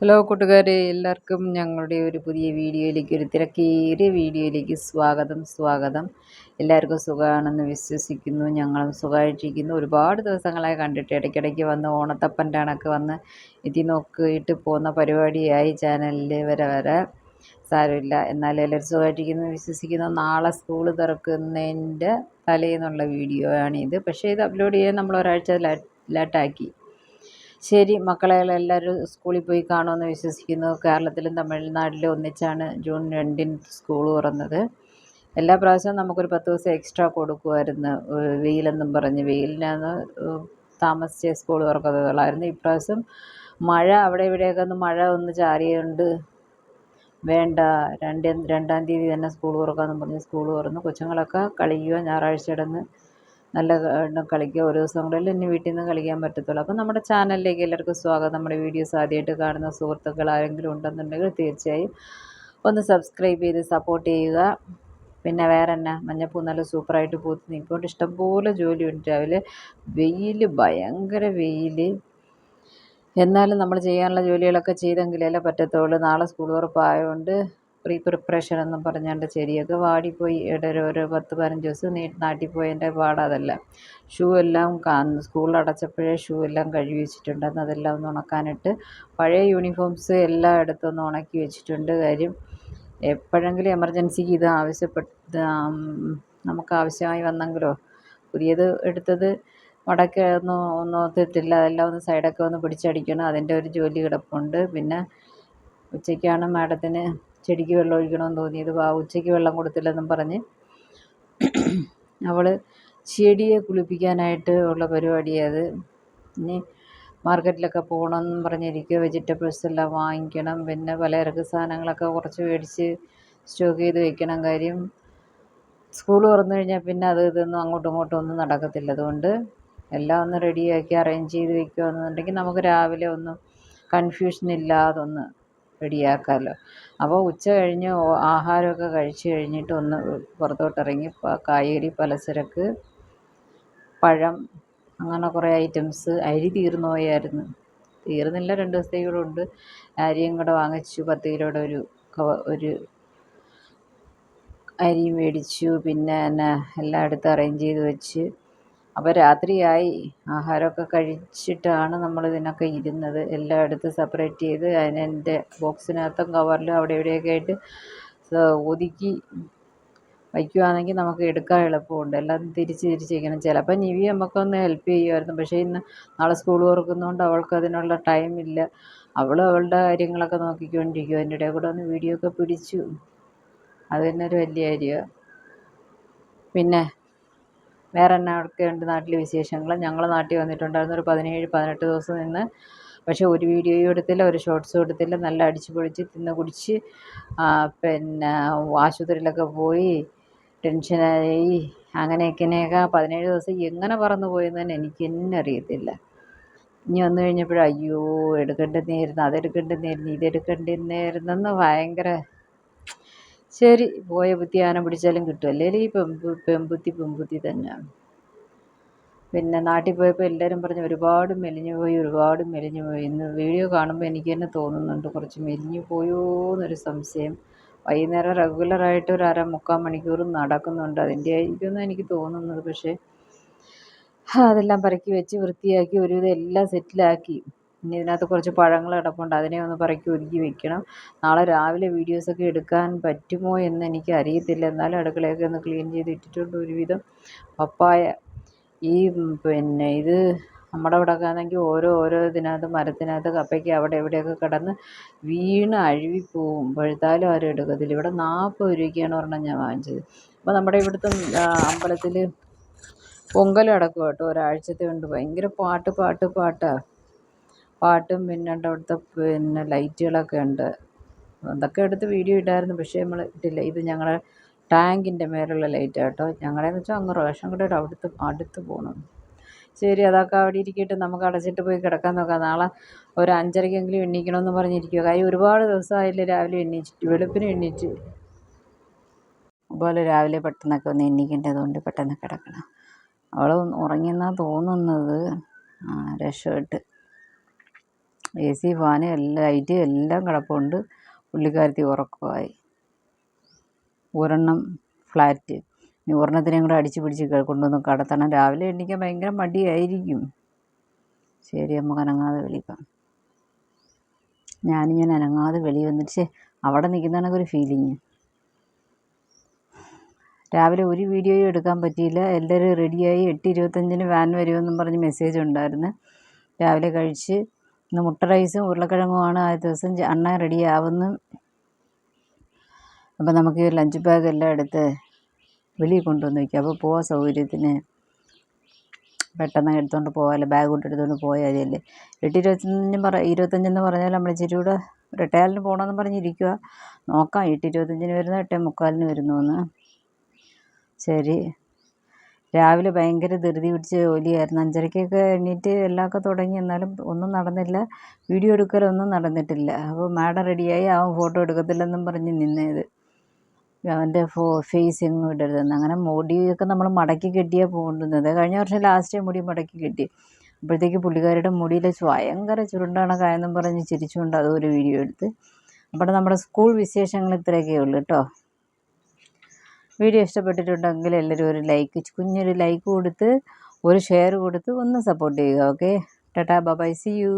Hello കൂട്ടുകാരെ, എല്ലാവർക്കും ഞങ്ങളുടെ ഒരു പുതിയ വീഡിയോയിലേക്ക്, ഒരു തിരക്കേറിയ വീഡിയോയിലേക്ക് സ്വാഗതം. എല്ലാവർക്കും സുഖമാണെന്ന് വിശ്വസിക്കുന്നു. ഞങ്ങളും സുഖമായിട്ടിരിക്കുന്നു. ഒരുപാട് ദിവസങ്ങളായി കണ്ടിട്ട്, ഇടയ്ക്കിടയ്ക്ക് വന്ന് ഓണത്തപ്പൻ്റെ കണക്ക് വന്ന് എത്തി നോക്കിയിട്ട് പോകുന്ന പരിപാടിയായി ചാനലിൽ വരെ സാരമില്ല. എന്നാലും എല്ലാവരും സുഖമായിട്ടിരിക്കുന്നു വിശ്വസിക്കുന്നു. നാളെ സ്കൂൾ തുറക്കുന്നതിൻ്റെ തലേന്നുള്ള വീഡിയോ ആണിത്. പക്ഷേ ഇത് അപ്ലോഡ് ചെയ്യാൻ നമ്മൾ ഒരാഴ്ച ലേറ്റാക്കി. ശരി മക്കളെ, എല്ലാവരും സ്കൂളിൽ പോയി കാണുമെന്ന് വിശ്വസിക്കുന്നു. കേരളത്തിലും തമിഴ്നാട്ടിലും ഒന്നിച്ചാണ് ജൂൺ 2-ന് സ്കൂൾ തുറന്നത്. എല്ലാ പ്രാവശ്യവും നമുക്കൊരു 10 ദിവസം എക്സ്ട്രാ കൊടുക്കുമായിരുന്നു, വെയിലെന്നും പറഞ്ഞ്. വെയിലിനാണ് താമസിച്ച് സ്കൂൾ തുറക്കുന്നതുള്ളായിരുന്നു. ഇപ്രാവശ്യം മഴ അവിടെ ഇവിടെയൊക്കെ മഴ ഒന്ന് ചാറിയുണ്ട്. വേണ്ട, 2-ാം തീയതി തന്നെ സ്കൂൾ തുറക്കാമെന്ന് പറഞ്ഞ് സ്കൂൾ തുറന്നു. കൊച്ചുങ്ങളൊക്കെ കളിക്കുക, ഞായറാഴ്ച ഇടന്ന് നല്ല കളിക്കുക. ഒരു ദിവസം കൂടെ ഇനി വീട്ടിൽ നിന്ന് കളിക്കാൻ പറ്റത്തുള്ളൂ. അപ്പം നമ്മുടെ ചാനലിലേക്ക് എല്ലാവർക്കും സ്വാഗതം. നമ്മുടെ വീഡിയോസ് ആദ്യമായിട്ട് കാണുന്ന സുഹൃത്തുക്കൾ ആരെങ്കിലും ഉണ്ടെന്നുണ്ടെങ്കിൽ തീർച്ചയായും ഒന്ന് സബ്സ്ക്രൈബ് ചെയ്ത് സപ്പോർട്ട് ചെയ്യുക. പിന്നെ വേറെ എന്നാ, മഞ്ഞപ്പൂ നല്ല സൂപ്പറായിട്ട് പൂത്ത് നിൽക്കൊണ്ട് ഇഷ്ടംപോലെ ജോലിയുണ്ട്. രാവിലെ ഭയങ്കര വെയിൽ. എന്നാലും നമ്മൾ ചെയ്യാനുള്ള ജോലികളൊക്കെ ചെയ്തെങ്കിലല്ലേ പറ്റത്തുള്ളൂ. നാളെ സ്കൂൾ തുറപ്പായതുകൊണ്ട് പ്രിപ്പറേഷൻ എന്നും പറഞ്ഞാണ്ട് ചെടിയൊക്കെ വാടിപ്പോയി. ഒരു 10-15 ദിവസം നാട്ടിൽ പോയതിൻ്റെ അതല്ല. ഷൂ എല്ലാം സ്കൂളിൽ അടച്ചപ്പോഴേ ഷൂ എല്ലാം കഴുകി വെച്ചിട്ടുണ്ട്. അതെല്ലാം ഒന്ന് ഉണക്കാനിട്ട് പഴയ യൂണിഫോംസ് എല്ലാം എടുത്തൊന്ന് ഉണക്കി വെച്ചിട്ടുണ്ട്. കാര്യം എപ്പോഴെങ്കിലും എമർജൻസിക്ക് ഇത് നമുക്ക് ആവശ്യമായി വന്നെങ്കിലോ. പുതിയത് എടുത്തത് മടക്കി ഒന്നും ഒത്തിട്ടില്ല. അതെല്ലാം ഒന്ന് സൈഡൊക്കെ ഒന്ന് പിടിച്ചടിക്കണം. അതിൻ്റെ ഒരു ജോലി കിടപ്പുണ്ട്. പിന്നെ ഉച്ചയ്ക്കാണ് മാഡത്തിന് ചെടിക്ക് വെള്ളം ഒഴിക്കണമെന്ന് തോന്നിയത്. ഉച്ചയ്ക്ക് വെള്ളം കൊടുത്തില്ലെന്നും പറഞ്ഞ് അവൾ ചെടിയെ കുളിപ്പിക്കാനായിട്ട് ഉള്ള പരിപാടിയത്. ഇനി മാർക്കറ്റിലൊക്കെ പോകണമെന്നും പറഞ്ഞിരിക്കുക. വെജിറ്റബിൾസ് എല്ലാം വാങ്ങിക്കണം. പിന്നെ പലചരക്ക് സാധനങ്ങളൊക്കെ കുറച്ച് മേടിച്ച് സ്റ്റോക്ക് ചെയ്ത് വെക്കണം. കാര്യം സ്കൂൾ തുറന്നു കഴിഞ്ഞാൽ പിന്നെ ഇതൊന്നും അങ്ങോട്ടും ഇങ്ങോട്ടും ഒന്നും നടക്കത്തില്ല. അതുകൊണ്ട് എല്ലാം ഒന്ന് റെഡിയാക്കി അറേഞ്ച് ചെയ്ത് വെക്കുകയെന്നുണ്ടെങ്കിൽ നമുക്ക് രാവിലെ ഒന്നും കൺഫ്യൂഷൻ ഇല്ലാതൊന്ന് റെഡിയാക്കാമല്ലോ. അപ്പോൾ ഉച്ച കഴിഞ്ഞ് ആഹാരമൊക്കെ കഴിച്ച് കഴിഞ്ഞിട്ട് ഒന്ന് പുറത്തോട്ടിറങ്ങി കായ്കറി, പലചരക്ക്, പഴം, അങ്ങനെ കുറേ ഐറ്റംസ്. അരി തീർന്നു പോയായിരുന്നു. തീർന്നില്ല, 2 ദിവസത്തേക്ക് കൂടെ ഉണ്ട്. അരിയും കൂടെ വാങ്ങിച്ചു. 10 കിലോയുടെ ഒരു അരി മേടിച്ചു. പിന്നെ എല്ലാം എടുത്ത് അറേഞ്ച് ചെയ്ത് വെച്ച്. അപ്പോൾ രാത്രിയായി. ആഹാരമൊക്കെ കഴിച്ചിട്ടാണ് നമ്മൾ ഇതിനൊക്കെ ഇരുന്നത്. എല്ലാം എടുത്ത് സെപ്പറേറ്റ് ചെയ്ത് അതിൻ്റെ ബോക്സിനകത്തും കവറിലും അവിടെ ഇവിടെയൊക്കെ ആയിട്ട് ഒതുക്കി വയ്ക്കുകയാണെങ്കിൽ നമുക്ക് എടുക്കാൻ എളുപ്പമുണ്ട്. എല്ലാം തിരിച്ച് വയ്ക്കണം. ചിലപ്പോൾ നിവി നമുക്കൊന്ന് ഹെൽപ്പ് ചെയ്യുമായിരുന്നു. പക്ഷേ നാളെ സ്കൂൾ തുറക്കുന്നതുകൊണ്ട് അവൾക്ക് അതിനുള്ള ടൈമില്ല. അവളുടെ കാര്യങ്ങളൊക്കെ നോക്കിക്കൊണ്ടിരിക്കും. അതിൻ്റെ ഇടയിൽ കൂടെ ഒന്ന് വീഡിയോ ഒക്കെ പിടിച്ചു. അത് തന്നെ ഒരു വലിയ കാര്യമാണ്. പിന്നെ വേറെ ഒക്കെയുണ്ട് നാട്ടിലെ വിശേഷങ്ങൾ. ഞങ്ങൾ നാട്ടിൽ വന്നിട്ടുണ്ടായിരുന്നു ഒരു 17-18 ദിവസം നിന്ന്. പക്ഷേ ഒരു വീഡിയോയും എടുത്തില്ല, ഒരു ഷോർട്സും എടുത്തില്ല. നല്ല അടിച്ച് പൊളിച്ച് തിന്ന് കുടിച്ച് പിന്നെ ആശുപത്രിയിലൊക്കെ പോയി ടെൻഷനായി. അങ്ങനെയൊക്കെ 17 ദിവസം എങ്ങനെ പറന്നു പോയെന്ന് തന്നെ എനിക്ക് തന്നെ അറിയത്തില്ല. ഇനി വന്നു കഴിഞ്ഞപ്പോഴും അയ്യോ, എടുക്കേണ്ടതായിരുന്നു, അതെടുക്കേണ്ടതായിരുന്നു, ഇതെടുക്കേണ്ടതായിരുന്നെന്ന് ഭയങ്കര. ശരി, പോയ ബുദ്ധി ആന പിടിച്ചാലും കിട്ടും. അല്ലെങ്കിൽ ഈ പെൺബുദ്ധി തന്നെയാണ്. പിന്നെ നാട്ടിൽ പോയപ്പോൾ എല്ലാവരും പറഞ്ഞു ഒരുപാട് മെലിഞ്ഞു പോയി. ഇന്ന് വീഡിയോ കാണുമ്പോൾ എനിക്ക് തന്നെ തോന്നുന്നുണ്ട് കുറച്ച് മെലിഞ്ഞു പോയോ എന്നൊരു സംശയം. വൈകുന്നേരം റെഗുലറായിട്ട് ഒരു 3/4 മണിക്കൂർ നടക്കുന്നുണ്ട്. അതിൻ്റെ ആയിരിക്കുമെന്ന് എനിക്ക് തോന്നുന്നത്. പക്ഷേ അതെല്ലാം പറക്കി വെച്ച് വൃത്തിയാക്കി ഒരുവിധം എല്ലാം സെറ്റിലാക്കി. ഇനി ഇതിനകത്ത് കുറച്ച് പഴങ്ങൾ കിടപ്പുണ്ട്. അതിനെ ഒന്ന് പറക്കി ഒതുക്കി വെക്കണം. നാളെ രാവിലെ വീഡിയോസൊക്കെ എടുക്കാൻ പറ്റുമോ എന്ന് എനിക്ക് അറിയത്തില്ല. എന്നാലും അടുക്കളയൊക്കെ ഒന്ന് ക്ലീൻ ചെയ്ത് ഇട്ടിട്ടുണ്ട് ഒരുവിധം. പപ്പായ പിന്നെ ഇത് നമ്മുടെ അവിടെയൊക്കെ ആണെങ്കിൽ ഓരോ ഇതിനകത്ത് മരത്തിനകത്ത് കപ്പയ്ക്ക് അവിടെ എവിടെയൊക്കെ കിടന്ന് വീണ് അഴുകിപ്പോവും. പഴുത്താലും ആരും എടുക്കത്തില്ല. ഇവിടെ 40 രൂപയ്ക്കാണ് ഒരെണ്ണം ഞാൻ വാങ്ങിച്ചത്. അപ്പോൾ നമ്മുടെ ഇവിടുത്തെ അമ്പലത്തിൽ പൊങ്കൽ നടക്കും കേട്ടോ, ഒരാഴ്ചത്തെ ഉണ്ട്. ഭയങ്കര പാട്ടും പിന്നെ അവിടുത്തെ ലൈറ്റുകളൊക്കെ ഉണ്ട്. അതൊക്കെ എടുത്ത് വീഡിയോ ഇടായിരുന്നു. പക്ഷേ നമ്മൾ ഇട്ടില്ല. ഇത് ഞങ്ങളുടെ ടാങ്കിൻ്റെ മേലുള്ള ലൈറ്റാണ് കേട്ടോ. ഞങ്ങളെന്ന് വെച്ചാൽ അങ്ങ് റേഷൻ കടയുടെ അടുത്ത് പോകണം. ശരി, അതൊക്കെ അവിടെ ഇരിക്കട്ടെ. നമുക്ക് അടച്ചിട്ട് പോയി കിടക്കാൻ നോക്കാം. നാളെ ഒരു 5:30-ക്കെങ്കിലും എണീക്കണമെന്ന് പറഞ്ഞിരിക്കുക. കാര്യം ഒരുപാട് ദിവസമായില്ലേ രാവിലെ എണീച്ചിട്ട്. വെളുപ്പിന് എണീറ്റ് അതുപോലെ രാവിലെ പെട്ടെന്നൊക്കെ ഒന്ന് എണീക്കേണ്ടതുകൊണ്ട് പെട്ടെന്ന് കിടക്കണം. അവൾ ഉറങ്ങിയെന്നാണ് തോന്നുന്നത്. രക്ഷപ്പെട്ട്. AC ഫാന് ലൈറ്റ് എല്ലാം കിടപ്പുണ്ട്. പുള്ളിക്കാരത്തി ഉറക്കമായി. ഒരെണ്ണം ഫ്ലാറ്റ്. ഇനി ഒരെണ്ണത്തിനെയും കൂടെ അടിച്ച് പിടിച്ച് കൊണ്ടുവന്ന് കടത്തണം. രാവിലെ എണീക്കാൻ ഭയങ്കര മടിയായിരിക്കും. ശരി, നമുക്ക് അനങ്ങാതെ വെളിയിക്കാം. ഞാനിങ്ങനെ അനങ്ങാതെ വെളി വന്നിട്ട് അവിടെ നിൽക്കുന്നതാണെങ്കിൽ ഒരു ഫീലിങ്. രാവിലെ ഒരു വീഡിയോയും എടുക്കാൻ പറ്റിയില്ല. എല്ലാവരും റെഡിയായി. 8:25 വാൻ വരുമെന്നും പറഞ്ഞ് മെസ്സേജ് ഉണ്ടായിരുന്നു. രാവിലെ കഴിച്ച്. ഇന്ന് മുട്ട റൈസും ഉരുളക്കിഴങ്ങുമാണ് ആദ്യ ദിവസം. അണ്ണൻ റെഡിയാവുന്നു. അപ്പം നമുക്ക് ലഞ്ച് ബാഗ് എല്ലാം എടുത്ത് വെളിയിൽ കൊണ്ടുവന്ന് വയ്ക്കാം. അപ്പോൾ പോകാൻ സൗകര്യത്തിന് പെട്ടെന്ന് എടുത്തുകൊണ്ട് പോകാമല്ലോ. ബാഗ് കൊണ്ട് എടുത്തുകൊണ്ട് പോയാൽ മതിയല്ലേ. 8:25 പറഞ്ഞാൽ നമ്മൾ ഇച്ചിരി കൂടെ ഒരു 8:15 പോകണമെന്ന് പറഞ്ഞിരിക്കുക. നോക്കാം 8:25 വരുന്നു 8:45 വരുന്നു. ശരി. രാവിലെ ഭയങ്കര ധൃതി പിടിച്ച ജോലിയായിരുന്നു. 5:30 എണീറ്റ് എല്ലാമൊക്കെ തുടങ്ങി. എന്നാലും ഒന്നും നടന്നില്ല. വീഡിയോ എടുക്കലൊന്നും നടന്നിട്ടില്ല. അപ്പോൾ മാഡം റെഡിയായി. അവൻ ഫോട്ടോ എടുക്കത്തില്ലെന്നും പറഞ്ഞ് നിന്നത്. അവൻ്റെ ഫേസ് എങ്ങും ഇടരുതെന്ന്. അങ്ങനെ മുടിയൊക്കെ നമ്മൾ മടക്കി കെട്ടിയാണ് പോകേണ്ടുന്നത്. കഴിഞ്ഞ വർഷം ലാസ്റ്റേ മുടി മടക്കി കെട്ടി. അപ്പോഴത്തേക്ക് പുള്ളിക്കാരുടെ മുടിയിൽ ഭയങ്കര ചുരുണ്ടണക്കായെന്നും പറഞ്ഞ് ചിരിച്ചുകൊണ്ട് അതൊരു വീഡിയോ എടുത്ത്. അപ്പോൾ നമ്മുടെ സ്കൂൾ വിശേഷങ്ങൾ ഇത്രയൊക്കെ ഉള്ളൂ കേട്ടോ. വീഡിയോ ഇഷ്ടപ്പെട്ടിട്ടുണ്ടെങ്കിൽ എല്ലാവരും ഒരു ലൈക്ക്, കുഞ്ഞൊരു ലൈക്ക് കൊടുത്ത് ഒരു ഷെയർ കൊടുത്ത് ഒന്ന് സപ്പോർട്ട് ചെയ്യുക. Okay, tata bye, see U.